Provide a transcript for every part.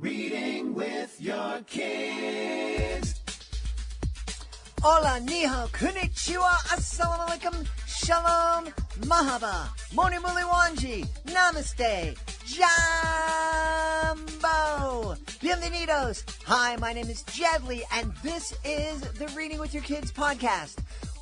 Reading with your kids. Hola, ni hao, konnichiwa, assalamu alaikum, shalom, mahaba, moni muli wanji, namaste, jambo, bienvenidos. Hi, my name is Jedley, and this is the Reading with Your Kids podcast.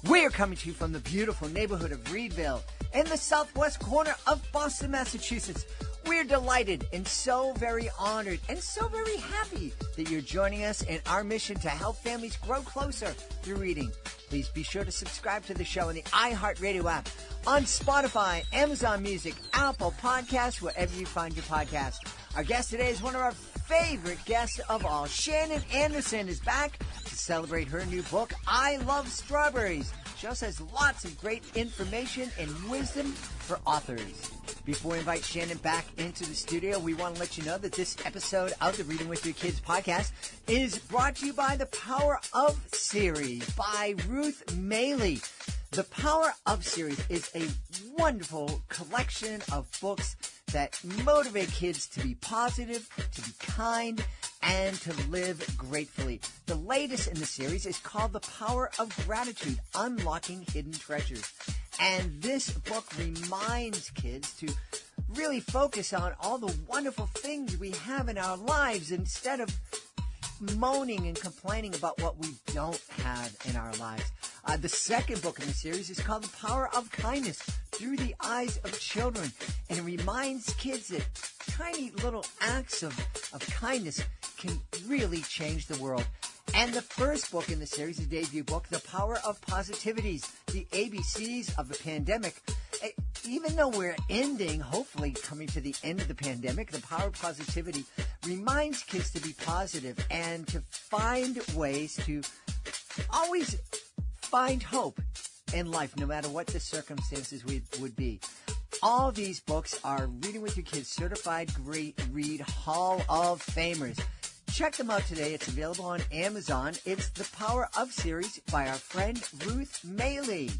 We're coming to you from the beautiful neighborhood of Reedville in the southwest corner of Boston, Massachusetts. We're delighted and so very honored and so very happy that you're joining us in our mission to help families grow closer through reading. Please be sure to subscribe to the show in the iHeartRadio app, on Spotify, Amazon Music, Apple Podcasts, wherever you find your podcast. Our guest today is one of our favorite guests of all. Shannon Anderson is back to celebrate her new book, I Love Strawberries. She also has lots of great information and wisdom for authors. Before we invite Shannon back into the studio, we want to let you know that this episode of the Reading with Your Kids podcast is brought to you by the Power of series by Ruth Maley. The Power of series is a wonderful collection of books that motivate kids to be positive, to be kind, and to live gratefully. The latest in the series is called The Power of Gratitude, Unlocking Hidden Treasures. And this book reminds kids to really focus on all the wonderful things we have in our lives instead of moaning and complaining about what we don't have in our lives. The second book in the series is called The Power of Kindness, Through the Eyes of Children. And it reminds kids that tiny little acts of kindness can really change the world. And the first book in the series, the debut book, The Power of Positivities, the ABCs of the pandemic. Even though we're hopefully coming to the end of the pandemic, The Power of Positivity reminds kids to be positive and to find ways to always find hope in life, no matter what the circumstances would be. All these books are Reading with Your Kids Certified Great Read Hall of Famers. Check them out today. It's available on Amazon. It's The Power of series by our friend Ruth Maley.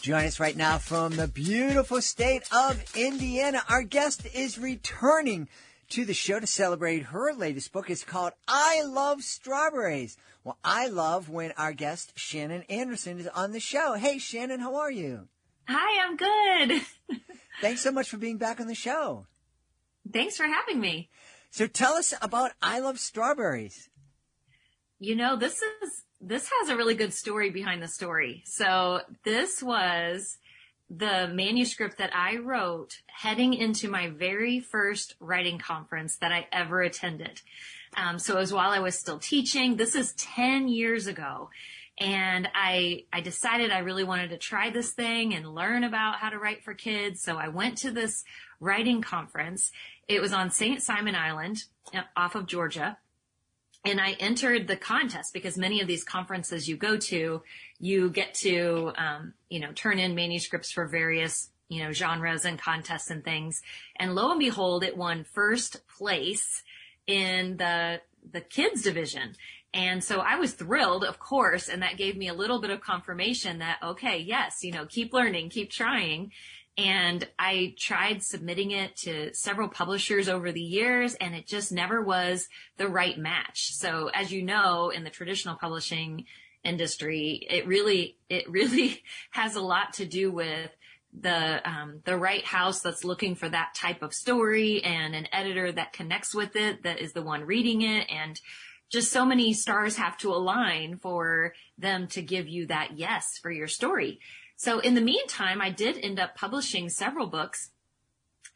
Join us right now from the beautiful state of Indiana. Our guest is returning to the show to celebrate her latest book. It's called I Love Strawberries. Well, I love when our guest Shannon Anderson is on the show. Hey, Shannon, how are you? Hi, I'm good. Thanks so much for being back on the show. Thanks for having me. So tell us about I Love Strawberries. You know, this has a really good story behind the story. So this was the manuscript that I wrote heading into my very first writing conference that I ever attended. So it was while I was still teaching. This is 10 years ago. And I decided I really wanted to try this thing and learn about how to write for kids. So I went to this writing conference. It was on St. Simon Island off of Georgia. And I entered the contest because many of these conferences you go to, you get to, turn in manuscripts for various, genres and contests and things. And lo and behold, it won first place in the kids division. And so I was thrilled, of course, and that gave me a little bit of confirmation that, okay, yes, keep learning, keep trying. And I tried submitting it to several publishers over the years, and it just never was the right match. So as you know, in the traditional publishing industry, it really has a lot to do with the right house that's looking for that type of story and an editor that connects with it, that is the one reading it. And just so many stars have to align for them to give you that yes for your story. So in the meantime, I did end up publishing several books.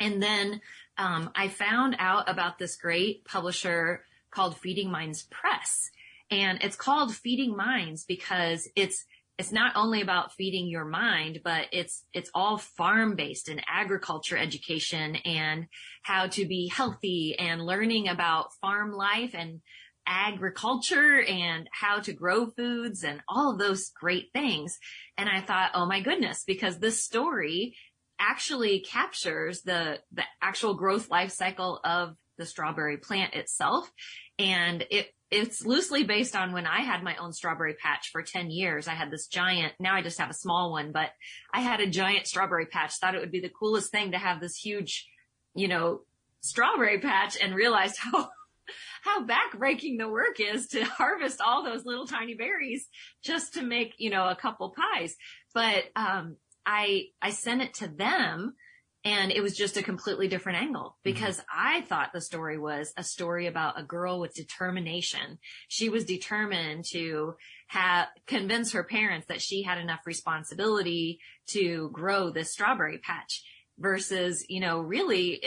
And then I found out about this great publisher called Feeding Minds Press. And it's called Feeding Minds because it's not only about feeding your mind, but it's all farm-based and agriculture education and how to be healthy and learning about farm life and agriculture and how to grow foods and all of those great things. And I thought, oh my goodness, because this story actually captures the actual growth life cycle of the strawberry plant itself. And it's loosely based on when I had my own strawberry patch for 10 years. I had this giant, now I just have a small one, but I had a giant strawberry patch. Thought it would be the coolest thing to have this huge, strawberry patch and realized how backbreaking the work is to harvest all those little tiny berries just to make, a couple pies. But, I sent it to them, and it was just a completely different angle, because I thought the story was a story about a girl with determination. She was determined to convince her parents that she had enough responsibility to grow this strawberry patch, versus, really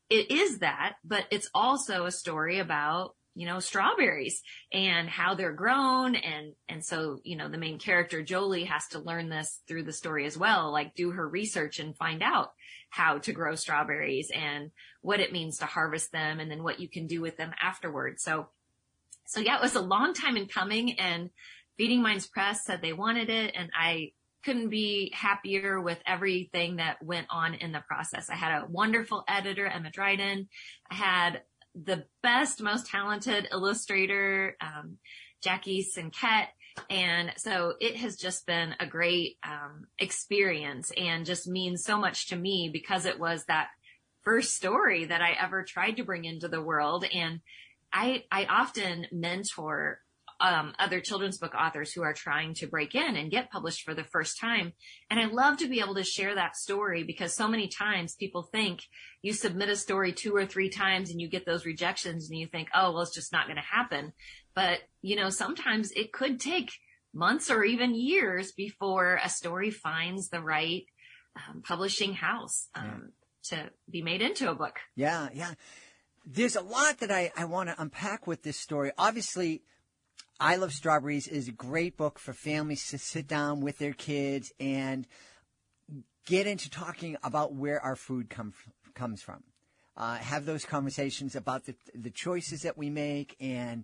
it is that, but it's also a story about, strawberries and how they're grown. And so, the main character, Jolie, has to learn this through the story as well, like do her research and find out how to grow strawberries and what it means to harvest them, and then what you can do with them afterwards. So yeah, it was a long time in coming, and Feeding Minds Press said they wanted it, and I couldn't be happier with everything that went on in the process. I had a wonderful editor, Emma Dryden. I had the best, most talented illustrator, Jackie Sinquette. And so it has just been a great experience, and just means so much to me, because it was that first story that I ever tried to bring into the world. And I often mentor other children's book authors who are trying to break in and get published for the first time. And I love to be able to share that story, because so many times people think you submit a story 2 or 3 times and you get those rejections, and you think, oh, well, it's just not going to happen. But, sometimes it could take months or even years before a story finds the right publishing house to be made into a book. Yeah. There's a lot that I want to unpack with this story. Obviously, I Love Strawberries is a great book for families to sit down with their kids and get into talking about where our food comes from. Have those conversations about the choices that we make, and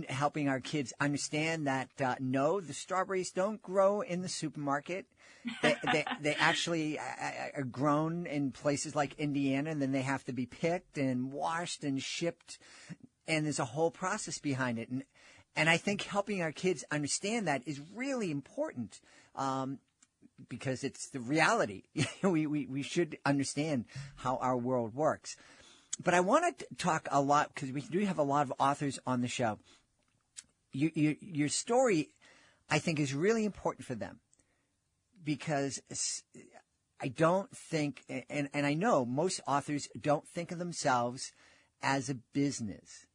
helping our kids understand that, no, the strawberries don't grow in the supermarket. They actually are grown in places like Indiana, and then they have to be picked and washed and shipped. And there's a whole process behind it. And I think helping our kids understand that is really important, because it's the reality. We should understand how our world works. But I want to talk a lot, because we do have a lot of authors on the show. Your story, I think, is really important for them, because I don't think, and I know most authors don't think of themselves as a business.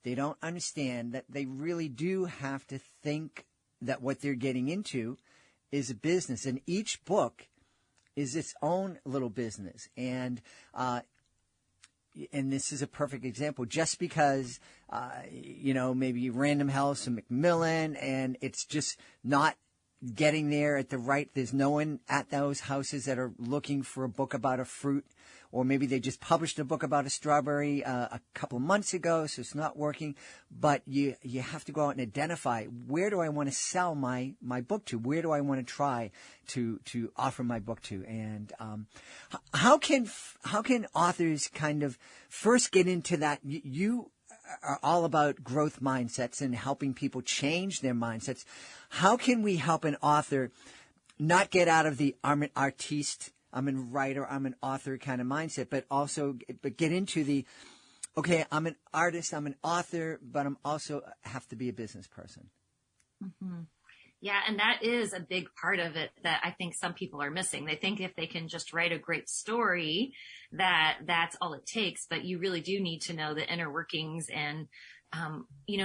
They don't understand that they really do have to think that what they're getting into is a business, and each book is its own little business. And this is a perfect example. Just because, maybe Random House or Macmillan, and it's just not getting there at the right, there's no one at those houses that are looking for a book about a fruit, or maybe they just published a book about a strawberry a couple of months ago, so it's not working. But you have to go out and identify, where do I want to sell my book to? Where do I want to try to offer my book to? And how can authors kind of first get into that? You are all about growth mindsets and helping people change their mindsets. How can we help an author not get out of the I'm an artiste, I'm a writer, I'm an author kind of mindset, but get into the, okay, I'm an artist, I'm an author, but I'm also have to be a business person? Mm-hmm. Yeah, and that is a big part of it that I think some people are missing. They think if they can just write a great story, that's all it takes. But you really do need to know the inner workings and,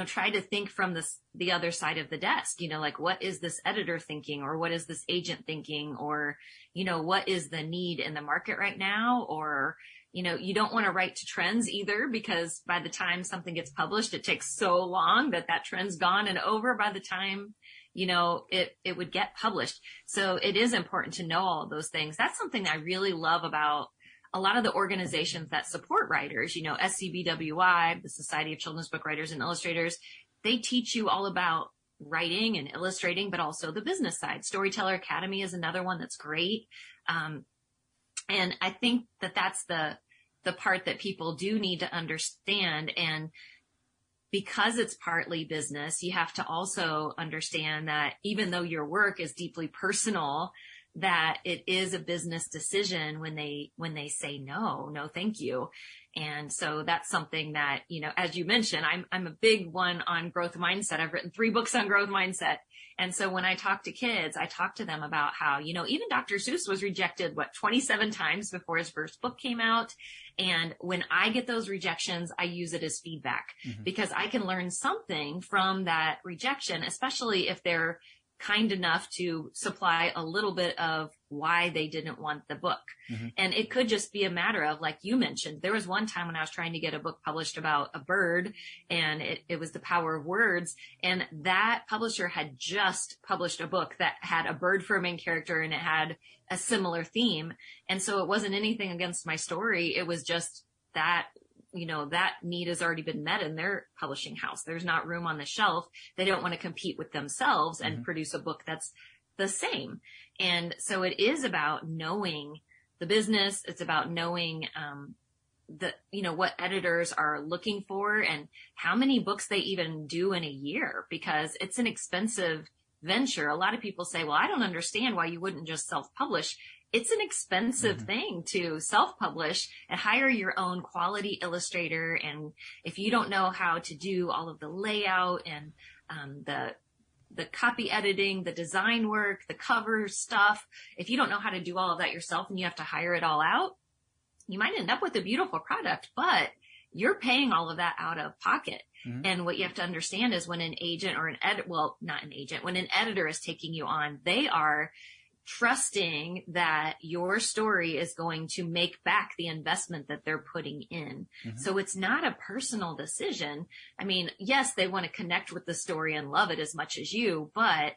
try to think from the other side of the desk. Like, what is this editor thinking, or what is this agent thinking, or, what is the need in the market right now? Or, you don't want to write to trends either, because by the time something gets published, it takes so long that trend's gone and over by the time it would get published. So it is important to know all of those things. That's something I really love about a lot of the organizations that support writers, SCBWI, the Society of Children's Book Writers and Illustrators. They teach you all about writing and illustrating, but also the business side. Storyteller Academy is another one that's great. And I think that's the part that people do need to understand. And because it's partly business, you have to also understand that even though your work is deeply personal, that it is a business decision when they say no, thank you. And so that's something that, as you mentioned, I'm a big one on growth mindset. I've written 3 books on growth mindset. And so when I talk to kids, I talk to them about how, even Dr. Seuss was rejected, 27 times before his first book came out. And when I get those rejections, I use it as feedback because I can learn something from that rejection, especially if they're kind enough to supply a little bit of why they didn't want the book. And it could just be a matter of, like you mentioned, there was one time when I was trying to get a book published about a bird, and it was The Power of Words. And that publisher had just published a book that had a bird for a main character, and it had a similar theme. And so it wasn't anything against my story. It was just that, that need has already been met in their publishing house. There's not room on the shelf. They don't want to compete with themselves and produce a book that's the same. And so it is about knowing the business. It's about knowing, what editors are looking for and how many books they even do in a year, because it's an expensive venture. A lot of people say, well, I don't understand why you wouldn't just self-publish. It's an expensive thing to self-publish and hire your own quality illustrator. And if you don't know how to do all of the layout and the copy editing, the design work, the cover stuff, if you don't know how to do all of that yourself and you have to hire it all out, you might end up with a beautiful product, but you're paying all of that out of pocket. And what you have to understand is when an agent or when an editor is taking you on, they are trusting that your story is going to make back the investment that they're putting in. So it's not a personal decision. I mean, yes, they want to connect with the story and love it as much as you, but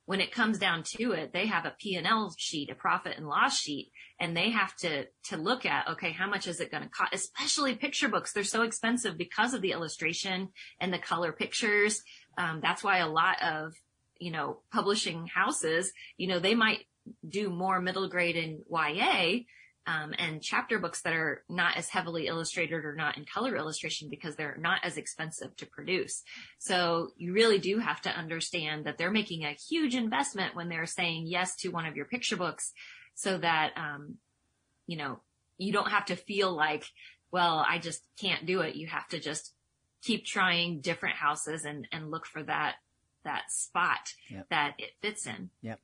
when it comes down to it, they have a P&L sheet, a profit and loss sheet, and they have to look at, okay, how much is it going to cost? Especially picture books. They're so expensive because of the illustration and the color pictures. That's why a lot of, publishing houses, they might do more middle grade in YA, and chapter books that are not as heavily illustrated or not in color illustration because they're not as expensive to produce. So you really do have to understand that they're making a huge investment when they're saying yes to one of your picture books, so that, you don't have to feel like, well, I just can't do it. You have to just keep trying different houses and look for that spot that it fits in. Yep.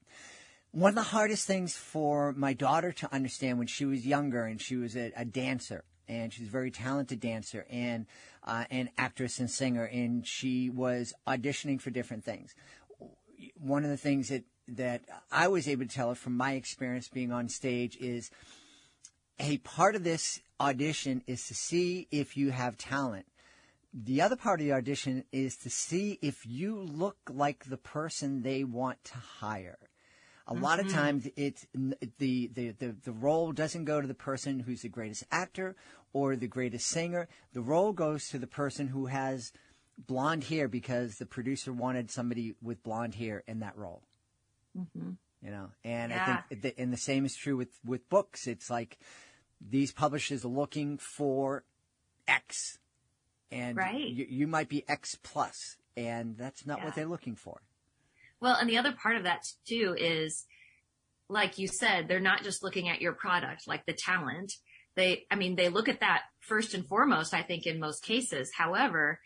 One of the hardest things for my daughter to understand when she was younger, and she was a dancer, and she's a very talented dancer and an actress and singer, and she was auditioning for different things. One of the things that I was able to tell her from my experience being on stage is, hey, part of this audition is to see if you have talent. The other part of the audition is to see if you look like the person they want to hire. A lot of times it's the role doesn't go to the person who's the greatest actor or the greatest singer. The role goes to the person who has blonde hair because the producer wanted somebody with blonde hair in that role. And I think, and the same is true with books. It's like these publishers are looking for X, and you might be X plus, and that's not what they're looking for. Well, and the other part of that too is, like you said, they're not just looking at your product, like the talent. They look at that first and foremost, I think, in most cases. However,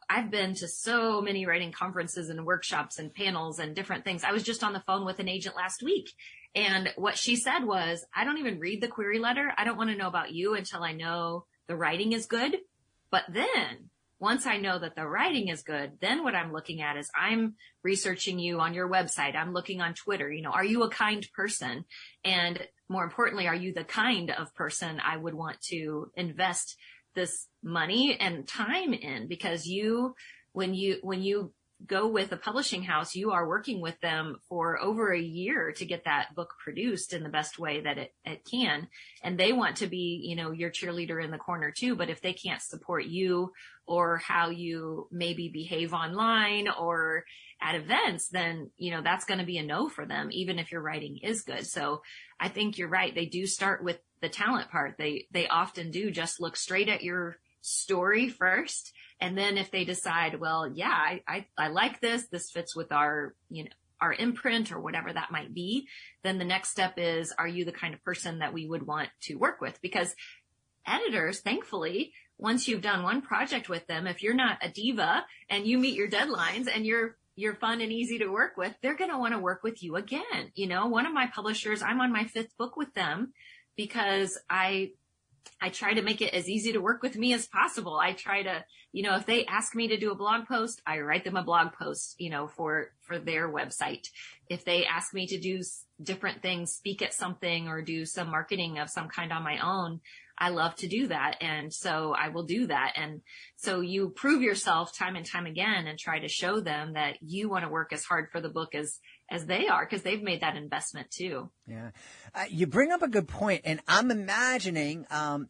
I've been to so many writing conferences and workshops and panels and different things. I was just on the phone with an agent last week, and what she said was, I don't even read the query letter. I don't want to know about you until I know the writing is good. But then once I know that the writing is good, then what I'm looking at is I'm researching you on your website. I'm looking on Twitter. Are you a kind person? And more importantly, are you the kind of person I would want to invest this money and time in? Because when you go with a publishing house, you are working with them for over a year to get that book produced in the best way that it can. And they want to be, your cheerleader in the corner too. But if they can't support you or how you maybe behave online or at events, then, that's going to be a no for them, even if your writing is good. So I think you're right. They do start with the talent part. They often do just look straight at your story first. And then if they decide, well, yeah, I like this fits with our, our imprint or whatever that might be, then the next step is, are you the kind of person that we would want to work with? Because editors, thankfully, once you've done one project with them, if you're not a diva and you meet your deadlines and you're fun and easy to work with, they're going to want to work with you again. One of my publishers, I'm on my 5th book with them because I try to make it as easy to work with me as possible. I try to, if they ask me to do a blog post, I write them a blog post, for their website. If they ask me to do different things, speak at something or do some marketing of some kind on my own, I love to do that. And so I will do that. And so you prove yourself time and time again and try to show them that you want to work as hard for the book as they are, because they've made that investment too. Yeah. You bring up a good point, and I'm imagining, I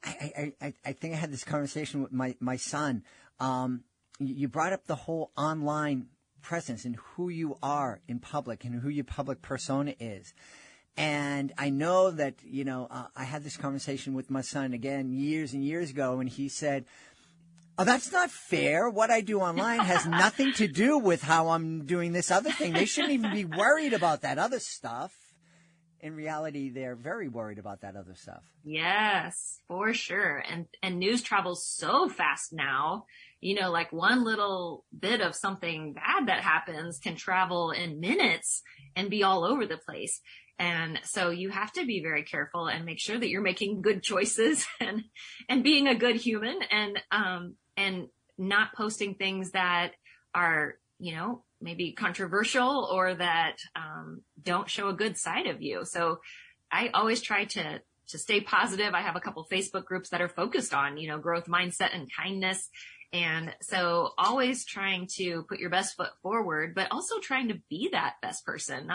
think I had this conversation with my son. You brought up the whole online presence and who you are in public and who your public persona is. And I know that, I had this conversation with my son again years and years ago, and he said, "Oh, that's not fair. What I do online has nothing to do with how I'm doing this other thing. They shouldn't even be worried about that other stuff." In reality, they're very worried about that other stuff. Yes, for sure. And news travels so fast now. Like one little bit of something bad that happens can travel in minutes and be all over the place. And so you have to be very careful and make sure that you're making good choices and being a good human and not posting things that are, maybe controversial or that don't show a good side of you. So I always try to stay positive. I have a couple Facebook groups that are focused on, growth mindset and kindness. And so always trying to put your best foot forward, but also trying to be that best person.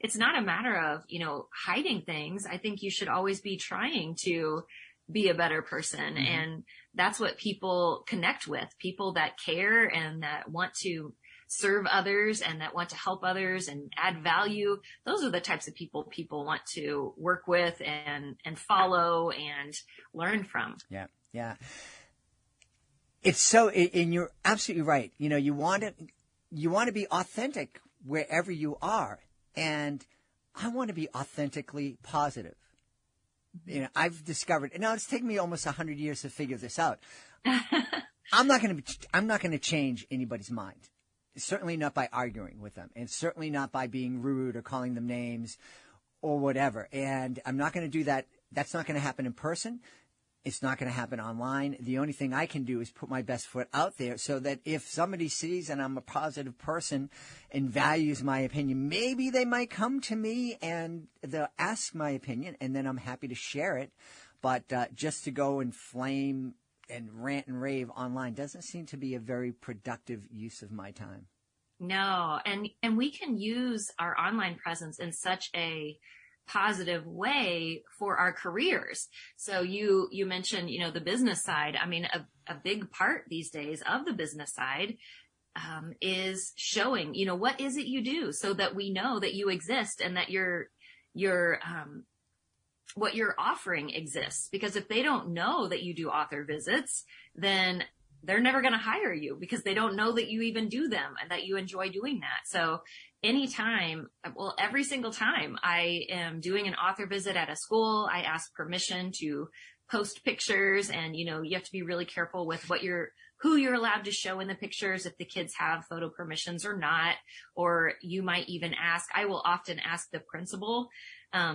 It's not a matter of, hiding things. I think you should always be trying to be a better person. Mm-hmm. And that's what people connect with, people that care and that want to serve others and that want to help others and add value. Those are the types of people want to work with and follow and learn from. Yeah. Yeah. It's so, and you're absolutely right. You want to be authentic wherever you are. And I want to be authentically positive. I've discovered, and now it's taken me almost 100 years to figure this out. I'm not going to change anybody's mind. Certainly not by arguing with them, and certainly not by being rude or calling them names or whatever. And I'm not going to do that. That's not going to happen in person. It's not going to happen online. The only thing I can do is put my best foot out there so that if somebody sees and I'm a positive person and values my opinion, maybe they might come to me and they'll ask my opinion, and then I'm happy to share it. But just to go and flame and rant and rave online doesn't seem to be a very productive use of my time. No, and we can use our online presence in such a positive way for our careers. So you mentioned, the business side. I mean, a big part these days of the business side is showing, what is it you do so that we know that you exist and that your what you're offering exists. Because if they don't know that you do author visits, then they're never going to hire you because they don't know that you even do them and that you enjoy doing that. So every single time I am doing an author visit at a school, I ask permission to post pictures, and, you have to be really careful with who you're allowed to show in the pictures, if the kids have photo permissions or not, or you might even I will often ask the principal,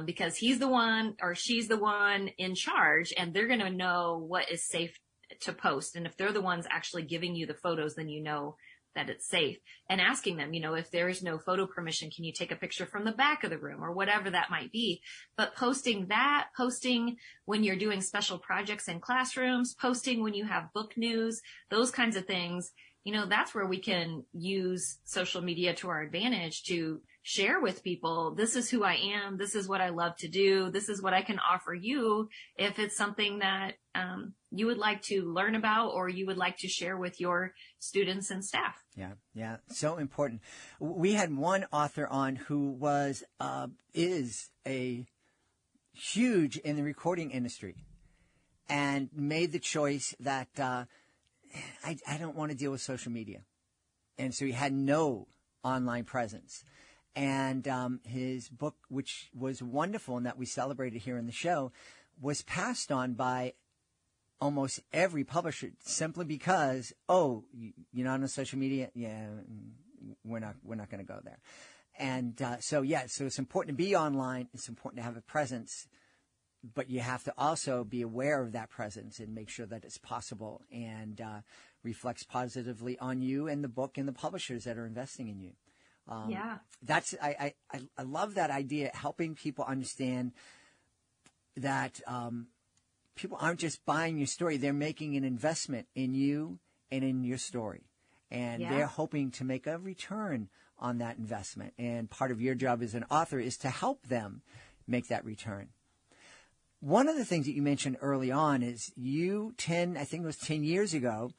because he's the one or she's the one in charge, and they're going to know what is safe to post. And if they're the ones actually giving you the photos, then you know that it's safe. And asking them, if there is no photo permission, can you take a picture from the back of the room or whatever that might be? But posting when you're doing special projects in classrooms, posting when you have book news, those kinds of things, that's where we can use social media to our advantage to share with people, this is who I am, this is what I love to do, this is what I can offer you if it's something that you would like to learn about or you would like to share with your students and staff. Yeah, so important. We had one author on who is a huge in the recording industry and made the choice that I don't want to deal with social media. And so he had no online presence. And his book, which was wonderful and that we celebrated here in the show, was passed on by almost every publisher simply because, oh, you're not on social media? Yeah, we're not going to go there. And so it's important to be online. It's important to have a presence, but you have to also be aware of that presence and make sure that it's possible and reflects positively on you and the book and the publishers that are investing in you. That's I love that idea, helping people understand that people aren't just buying your story; they're making an investment in you and in your story, and they're hoping to make a return on that investment. And part of your job as an author is to help them make that return. One of the things that you mentioned early on is I think it was 10 years ago,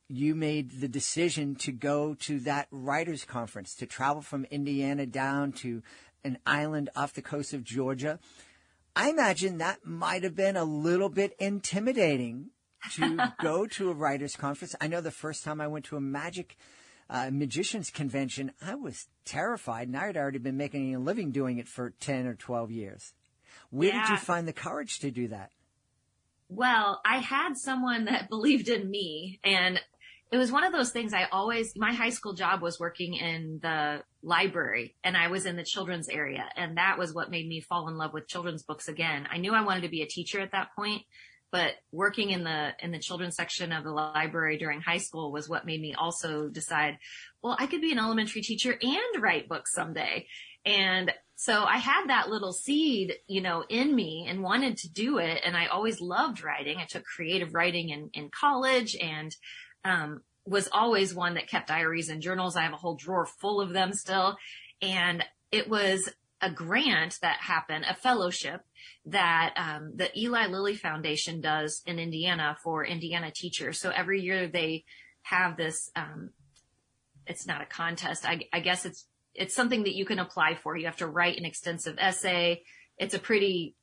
you made the decision to go to that writers' conference, to travel from Indiana down to an island off the coast of Georgia. I imagine that might have been a little bit intimidating to go to a writers' conference. I know the first time I went to a magician's convention, I was terrified, and I had already been making a living doing it for 10 or 12 years. Where did you find the courage to do that? Well, I had someone that believed in me, and it was one of those things my high school job was working in the library, and I was in the children's area, and that was what made me fall in love with children's books again. I knew I wanted to be a teacher at that point, but working in the children's section of the library during high school was what made me also decide, well, I could be an elementary teacher and write books someday. And so I had that little seed, in me and wanted to do it. And I always loved writing. I took creative writing in college and was always one that kept diaries and journals. I have a whole drawer full of them still. And it was a grant that happened, a fellowship that the Eli Lilly Foundation does in Indiana for Indiana teachers. So every year they have this, it's not a contest. I guess it's something that you can apply for. You have to write an extensive essay. It's a pretty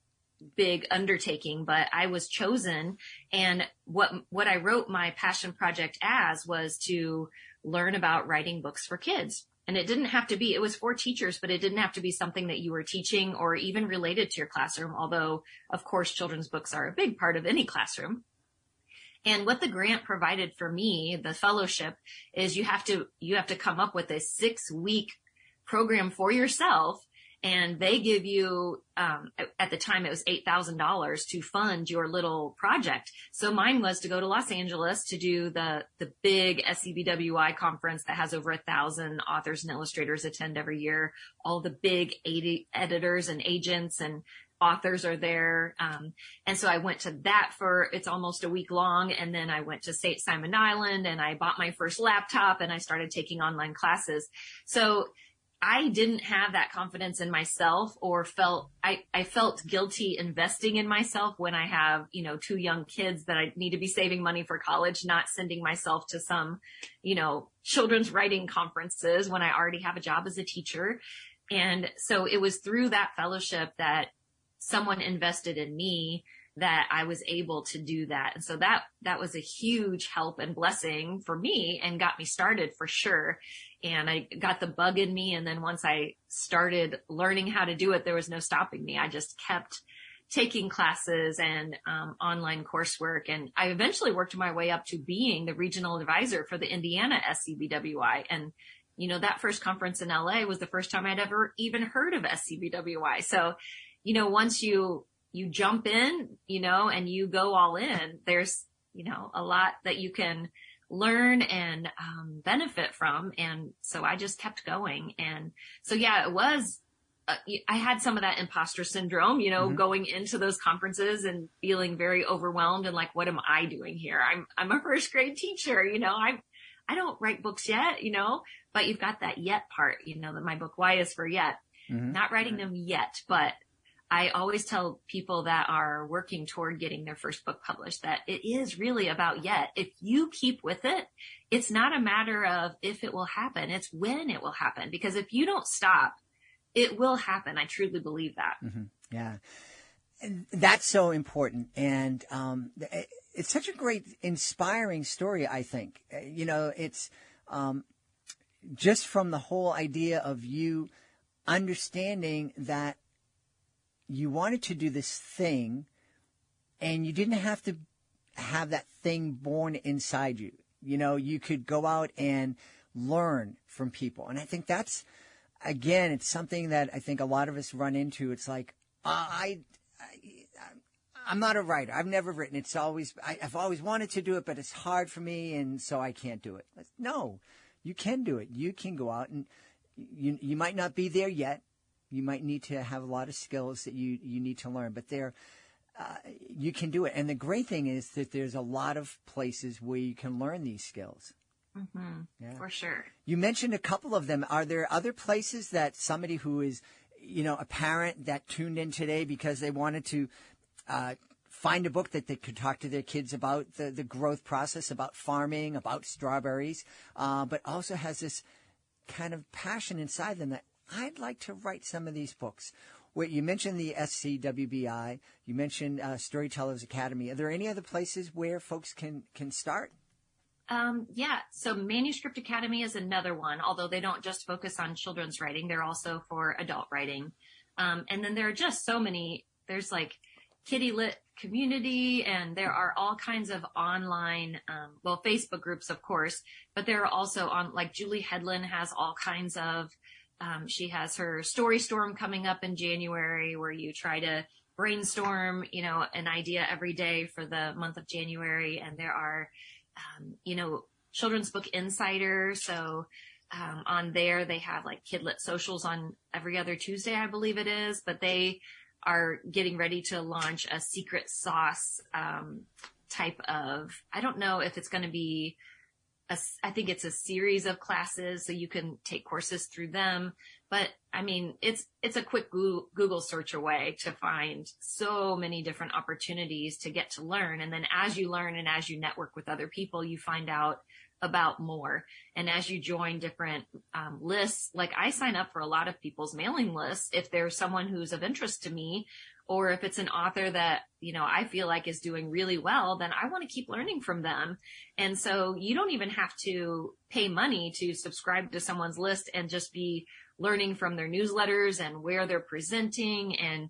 big undertaking, but I was chosen. And what I wrote my passion project as was to learn about writing books for kids. And it didn't have to be, it was for teachers, but it didn't have to be something that you were teaching or even related to your classroom. Although, of course, children's books are a big part of any classroom. And what the grant provided for me, the fellowship, is you have to come up with a 6-week program for yourself. And they give you, at the time it was $8,000 to fund your little project. So mine was to go to Los Angeles to do the big SCBWI conference that has over 1,000 authors and illustrators attend every year. All the big editors and agents and authors are there. And so I went to that it's almost a week long. And then I went to St. Simon Island and I bought my first laptop and I started taking online classes. So I didn't have that confidence in myself or I felt guilty investing in myself when I have, 2 young kids that I need to be saving money for college, not sending myself to some, children's writing conferences when I already have a job as a teacher. And so it was through that fellowship that someone invested in me that I was able to do that. And so that was a huge help and blessing for me and got me started for sure. And I got the bug in me. And then once I started learning how to do it, there was no stopping me. I just kept taking classes and online coursework. And I eventually worked my way up to being the regional advisor for the Indiana SCBWI. And, that first conference in LA was the first time I'd ever even heard of SCBWI. So, once you jump in, and you go all in, there's, a lot that you can learn and benefit from. And so I just kept going. And so, it was, I had some of that imposter syndrome, going into those conferences and feeling very overwhelmed and like, what am I doing here? I'm a first grade teacher, I don't write books yet, but you've got that yet part, that my book, Y is for yet, not writing them yet, but I always tell people that are working toward getting their first book published that it is really about yet. If you keep with it, it's not a matter of if it will happen, it's when it will happen. Because if you don't stop, it will happen. I truly believe that. Mm-hmm. Yeah. And that's so important. And it's such a great, inspiring story, I think. It's just from the whole idea of you understanding that you wanted to do this thing and you didn't have to have that thing born inside you. You know, you could go out and learn from people. And I think that's, again, it's something that I think a lot of us run into. It's like, I'm not a writer. I've never written. I've always wanted to do it, but it's hard for me, and so I can't do it. No, you can do it. You can go out, and you might not be there yet. You might need to have a lot of skills that you need to learn, but you can do it. And the great thing is that there's a lot of places where you can learn these skills. Mm-hmm. Yeah. For sure. You mentioned a couple of them. Are there other places that somebody who is, a parent that tuned in today because they wanted to find a book that they could talk to their kids about the growth process, about farming, about strawberries, but also has this kind of passion inside them that I'd like to write some of these books? Wait, you mentioned the SCWBI. You mentioned Storytellers Academy. Are there any other places where folks can start? Yeah. So Manuscript Academy is another one, although they don't just focus on children's writing. They're also for adult writing. And then there are just so many, there's like Kitty Lit Community, and there are all kinds of online, Facebook groups, of course, but there are also like Julie Hedlund has all kinds of, she has her Story Storm coming up in January where you try to brainstorm, an idea every day for the month of January. And there are, Children's Book Insider. So, on there, they have like Kidlit socials on every other Tuesday, I believe it is, but they are getting ready to launch a secret sauce, type of, I don't know if it's going to be I think it's a series of classes, so you can take courses through them. But I mean, it's a quick Google search away to find so many different opportunities to get to learn. And then as you learn and as you network with other people, you find out about more. And as you join different lists, like I sign up for a lot of people's mailing lists if there's someone who's of interest to me, or if it's an author that, I feel like is doing really well, then I want to keep learning from them. And so you don't even have to pay money to subscribe to someone's list and just be learning from their newsletters and where they're presenting and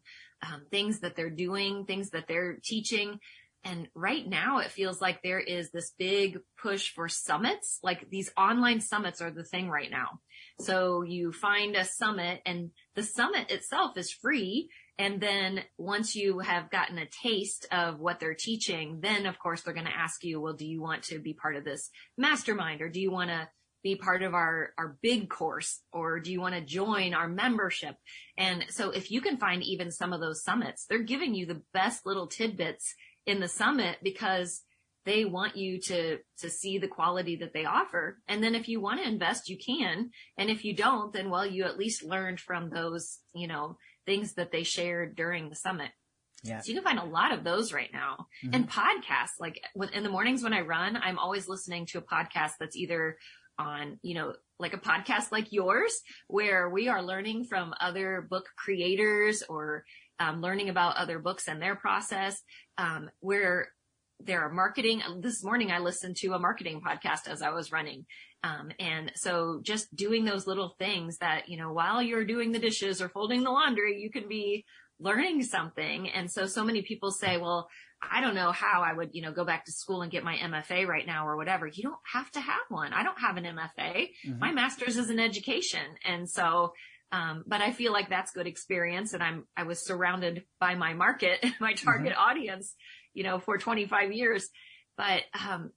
things that they're doing, things that they're teaching. And right now it feels like there is this big push for summits. Like these online summits are the thing right now. So you find a summit, and the summit itself is free. And then once you have gotten a taste of what they're teaching, then of course they're going to ask you, well, do you want to be part of this mastermind, or do you want to be part of our big course, or do you want to join our membership? And so if you can find even some of those summits, they're giving you the best little tidbits in the summit because they want you to see the quality that they offer. And then if you want to invest, you can. And if you don't, then, well, you at least learned from those, things that they shared during the summit. Yeah. So you can find a lot of those right now. Mm-hmm. And podcasts, like in the mornings when I run, I'm always listening to a podcast that's either on, like a podcast like yours, where we are learning from other book creators, or learning about other books and their process, where there are marketing. This morning I listened to a marketing podcast as I was running. And so just doing those little things that, while you're doing the dishes or folding the laundry, you can be learning something. And so many people say, well, I don't know how I would, go back to school and get my MFA right now or whatever. You don't have to have one. I don't have an MFA. Mm-hmm. My master's is in education. And so, but I feel like that's good experience. And I was surrounded by my market, my target mm-hmm. audience, for 25 years. But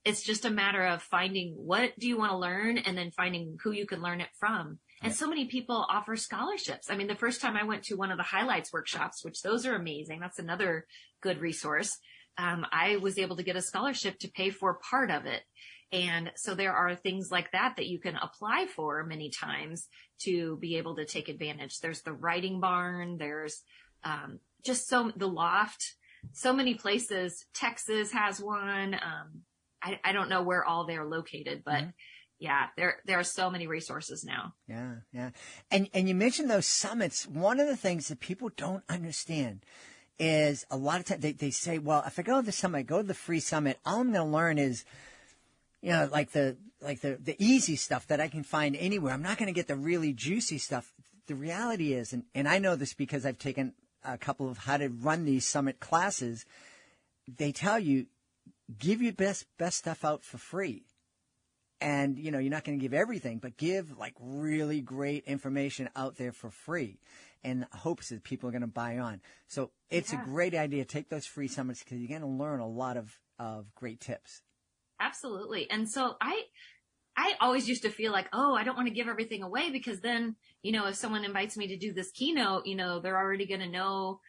it's just a matter of finding what do you want to learn, and then finding who you can learn it from. And so many people offer scholarships. I mean, the first time I went to one of the highlights workshops, which those are amazing. That's another good resource. I was able to get a scholarship to pay for part of it. And so there are things like that you can apply for many times to be able to take advantage. There's the Writing Barn. There's the Loft. So many places. Texas has one. I don't know where all they're located, but mm-hmm. yeah, there are so many resources now. Yeah. And you mentioned those summits. One of the things that people don't understand is a lot of times they say, well, if I go to the summit, I go to the free summit, all I'm going to learn is, like the easy stuff that I can find anywhere. I'm not going to get the really juicy stuff. The reality is, and I know this because I've taken a couple of how to run these summit classes, they tell you, give your best stuff out for free. And, you're not going to give everything, but give like really great information out there for free in hopes that people are going to buy on. So it's a great idea. Take those free summits because you're going to learn a lot of great tips. Absolutely. And so I always used to feel like, I don't want to give everything away because then, if someone invites me to do this keynote, they're already going to know,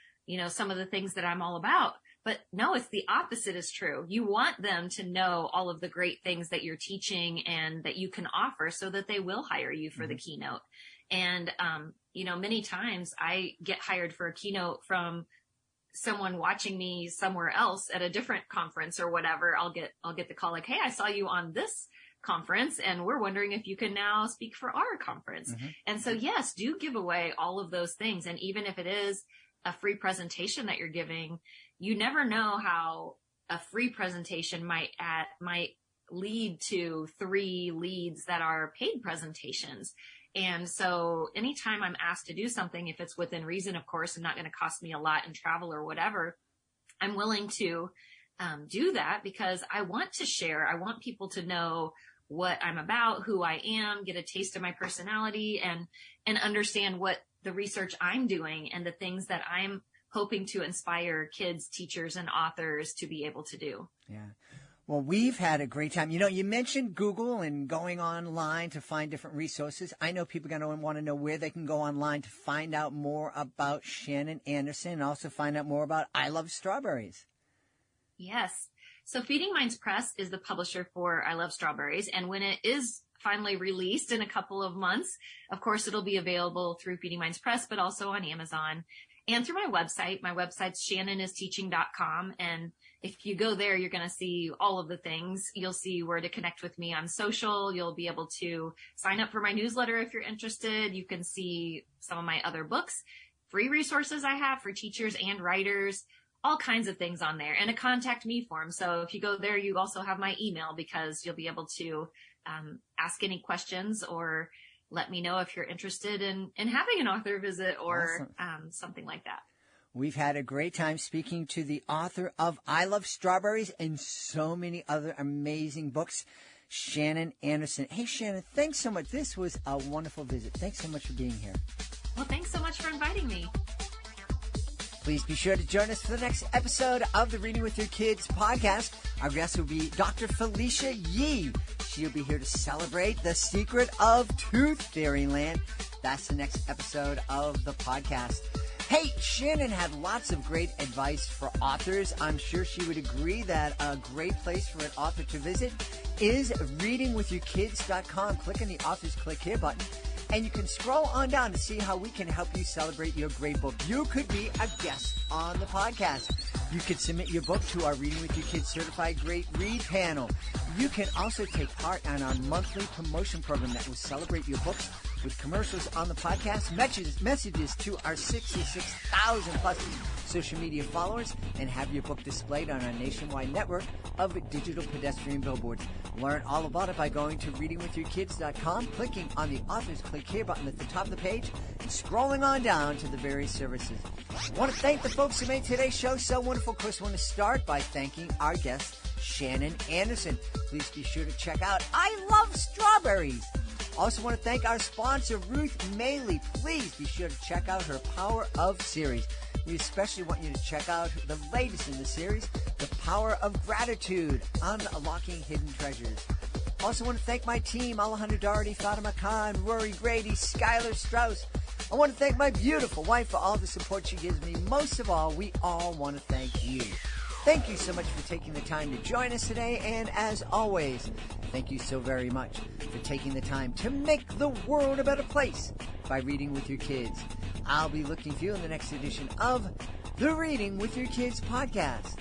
some of the things that I'm all about. But no, it's the opposite is true. You want them to know all of the great things that you're teaching and that you can offer so that they will hire you for the keynote. And, many times I get hired for a keynote from someone watching me somewhere else at a different conference or whatever. I'll get the call like, hey, I saw you on this conference and we're wondering if you can now speak for our conference. And so, yes, do give away all of those things. And even if it is a free presentation that you're giving, you never know how a free presentation might lead to 3 leads that are paid presentations. And so anytime I'm asked to do something, if it's within reason, of course, and not going to cost me a lot in travel or whatever, I'm willing to do that because I want to share. I want people to know what I'm about, who I am, get a taste of my personality and understand what the research I'm doing and the things that I'm hoping to inspire kids, teachers, and authors to be able to do. Yeah. Well, we've had a great time. You mentioned Google and going online to find different resources. I know people are going to want to know where they can go online to find out more about Shannon Anderson and also find out more about I Love Strawberries. Yes. So Feeding Minds Press is the publisher for I Love Strawberries. And when it is finally released in a couple of months, of course, it'll be available through Feeding Minds Press, but also on Amazon and through my website. My website's shannonisteaching.com. And if you go there, you're going to see all of the things. You'll see where to connect with me on social. You'll be able to sign up for my newsletter if you're interested. You can see some of my other books, free resources I have for teachers and writers, all kinds of things on there, and a contact me form. So if you go there, you also have my email because you'll be able to ask any questions or let me know if you're interested in having an author visit or something like that. We've had a great time speaking to the author of I Love Strawberries and so many other amazing books, Shannon Anderson. Hey, Shannon, thanks so much. This was a wonderful visit. Thanks so much for being here. Well, thanks so much for inviting me. Please be sure to join us for the next episode of the Reading with Your Kids podcast. Our guest will be Dr. Felicia Yee. She'll be here to celebrate the secret of Tooth Fairyland. That's the next episode of the podcast. Hey, Shannon had lots of great advice for authors. I'm sure she would agree that a great place for an author to visit is readingwithyourkids.com. Click on the Authors Click Here button, and you can scroll on down to see how we can help you celebrate your great book. You could be a guest on the podcast. You could submit your book to our Reading with Your Kids Certified Great Read panel. You can also take part in our monthly promotion program that will celebrate your books with commercials on the podcast, messages to our 66,000 plus social media followers, and have your book displayed on our nationwide network of digital pedestrian billboards. Learn all about it by going to readingwithyourkids.com, clicking on the Authors Click Here button at the top of the page, and scrolling on down to the various services. I want to thank the folks who made today's show so wonderful. Of course, I want to start by thanking our guest, Shannon Anderson. Please be sure to check out I Love Strawberries. Also want to thank our sponsor, Ruth Maley. Please be sure to check out her Power of series. We especially want you to check out the latest in the series, The Power of Gratitude, Unlocking Hidden Treasures. Also want to thank my team, Alejandra Doherty, Fatima Khan, Rory Grady, Skylar Strauss. I want to thank my beautiful wife for all the support she gives me. Most of all, we all want to thank you. Thank you so much for taking the time to join us today, and as always, thank you so very much for taking the time to make the world a better place by reading with your kids. I'll be looking for you in the next edition of the Reading with Your Kids podcast.